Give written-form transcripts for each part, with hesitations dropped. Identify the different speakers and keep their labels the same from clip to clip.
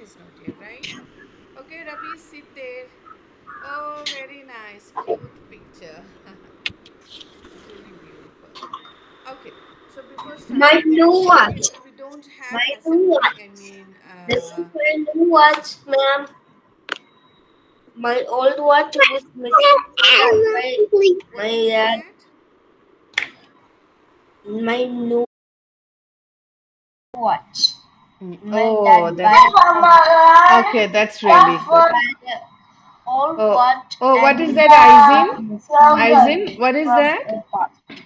Speaker 1: is not here, right? Okay, Ravi, sit there. Oh, very nice. Cute picture. It's really beautiful. Okay, so before
Speaker 2: My
Speaker 1: starting,
Speaker 2: new watch.
Speaker 1: we don't have
Speaker 2: My new
Speaker 1: assembly.
Speaker 2: watch.
Speaker 1: I mean,
Speaker 2: This is my new watch, ma'am. My old watch was missing.
Speaker 1: what is that?
Speaker 2: My new watch. My
Speaker 1: Oh,
Speaker 2: dad
Speaker 1: that's okay. That's really good.
Speaker 2: old
Speaker 1: Oh,
Speaker 2: watch
Speaker 1: oh, what
Speaker 2: and
Speaker 1: is
Speaker 2: his
Speaker 1: that,
Speaker 2: yogurt.
Speaker 1: Aisin? Aisin, what is that?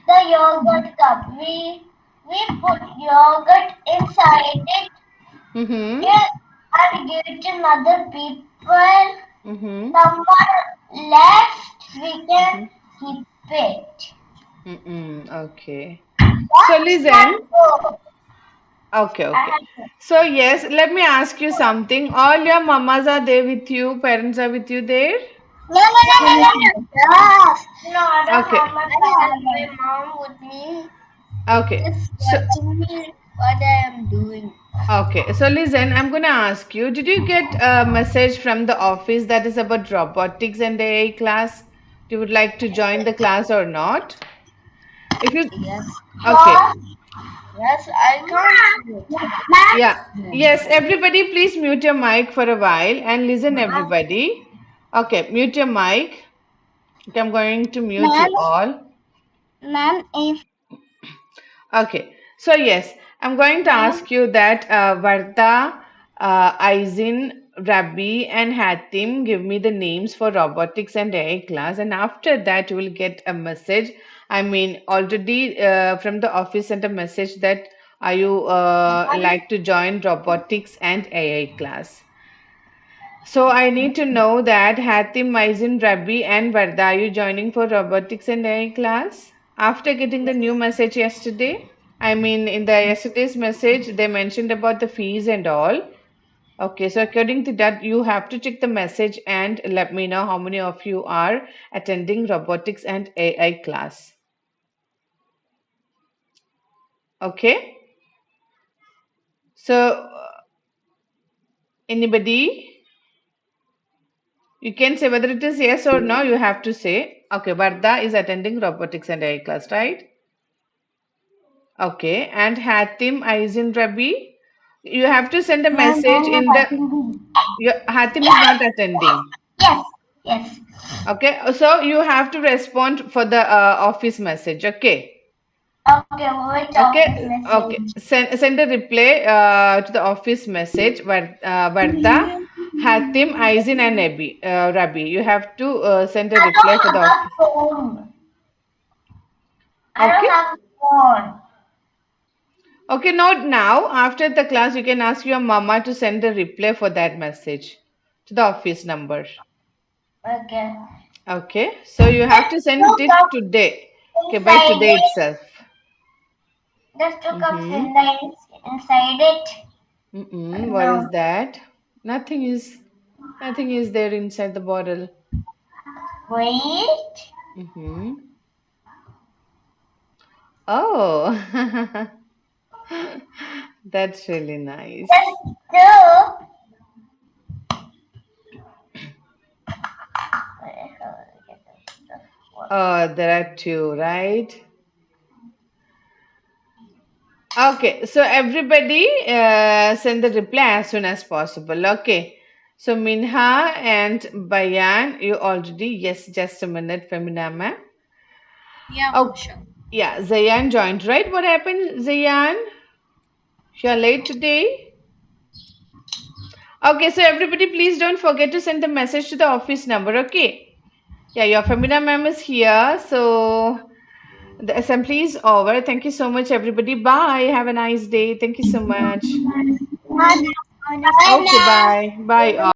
Speaker 2: The yogurt cup. We put yogurt inside it.
Speaker 1: Mm-hmm.
Speaker 2: Yeah, and give it to other people.
Speaker 1: Mm-hmm.
Speaker 2: Someone left, we
Speaker 1: Mm-hmm.
Speaker 2: can keep it.
Speaker 1: Mm-mm. Okay. So
Speaker 2: That's
Speaker 1: listen.
Speaker 2: not good.
Speaker 1: Okay,
Speaker 2: I
Speaker 1: okay.
Speaker 2: have to.
Speaker 1: So yes, let me ask you something. All your mamas are there with you, parents are with you there?
Speaker 2: No, no, no, no, no, no. Yes. No, I don't
Speaker 1: Okay.
Speaker 2: have my mom with me.
Speaker 1: Okay.
Speaker 2: Just
Speaker 1: So
Speaker 2: watching me what I am doing.
Speaker 1: okay. So listen, I'm gonna ask you, did you get a message from the office that is about robotics and AI class? You would like to join the class or not? If you
Speaker 2: Yes.
Speaker 1: okay.
Speaker 2: What? Yes, I can't see
Speaker 1: Yeah.
Speaker 2: it.
Speaker 1: Yes, everybody please mute your mic for a while and listen everybody. Okay, mute your mic. Okay, I'm going to mute
Speaker 2: Ma'am,
Speaker 1: you all.
Speaker 2: ma'am, if
Speaker 1: Okay, so yes, I'm going to
Speaker 2: ma'am,
Speaker 1: ask you that Varda, Aizin, Rabbi, and Hatim give me the names for robotics and AI class, and after that, you will get a message. I mean, already from the office sent a message that are you like to join robotics and AI class. So I need to know that Hatim, Maizin, Rabbi, and Varda, are you joining for robotics and AI class? After getting the new message yesterday, I mean, in the yesterday's message, they mentioned about the fees and all. Okay, so according to that, you have to check the message and let me know how many of you are attending robotics and AI class. Okay, so anybody? You can say whether it is yes or no, you have to say. Okay, Varda is attending robotics and AI class, right? Okay, and Hatim Aizin Rabi, you have to send a
Speaker 2: ma'am,
Speaker 1: message
Speaker 2: I'm
Speaker 1: in
Speaker 2: not
Speaker 1: the.
Speaker 2: attending.
Speaker 1: Hatim is
Speaker 2: Yes,
Speaker 1: not attending.
Speaker 2: yes, yes.
Speaker 1: Okay, so you have to respond for the office message. Okay,
Speaker 2: Okay, which office
Speaker 1: okay, okay.
Speaker 2: message?
Speaker 1: Send a reply to the office message. Varda, Hatim, Aizin, and Rabi. You have to send a
Speaker 2: I
Speaker 1: reply for
Speaker 2: don't
Speaker 1: the
Speaker 2: have a
Speaker 1: office.
Speaker 2: phone. I don't
Speaker 1: Okay.
Speaker 2: have a phone.
Speaker 1: Okay, not now. After the class, you can ask your mama to send a reply for that message to the office number.
Speaker 2: Okay.
Speaker 1: Okay, so you have
Speaker 2: Just
Speaker 1: to send
Speaker 2: two
Speaker 1: it
Speaker 2: cups
Speaker 1: today. Okay, by
Speaker 2: inside
Speaker 1: today
Speaker 2: it.
Speaker 1: itself.
Speaker 2: Just two cups
Speaker 1: Mm-hmm.
Speaker 2: inside it.
Speaker 1: Mm-mm. What is
Speaker 2: No.
Speaker 1: that? Nothing is nothing is there inside the bottle.
Speaker 2: Wait.
Speaker 1: Mm-hmm. Oh, that's really nice.
Speaker 2: Just two.
Speaker 1: Oh, there are two, right? Okay, so everybody send the reply as soon as possible. Okay, so Minha and Bayan, you already, yes, just a minute, Femina ma'am.
Speaker 2: Yeah,
Speaker 1: Oh,
Speaker 2: Musha.
Speaker 1: yeah, Zayan joined, right? What happened, Zayan? You're late today? Okay, so everybody, please don't forget to send the message to the office number, okay? Yeah, your Femina ma'am is here, so the assembly is over. Thank you so much, everybody. Bye. Have a nice day. Thank you so much.
Speaker 2: Bye
Speaker 1: Okay,
Speaker 2: now.
Speaker 1: bye. Bye, all.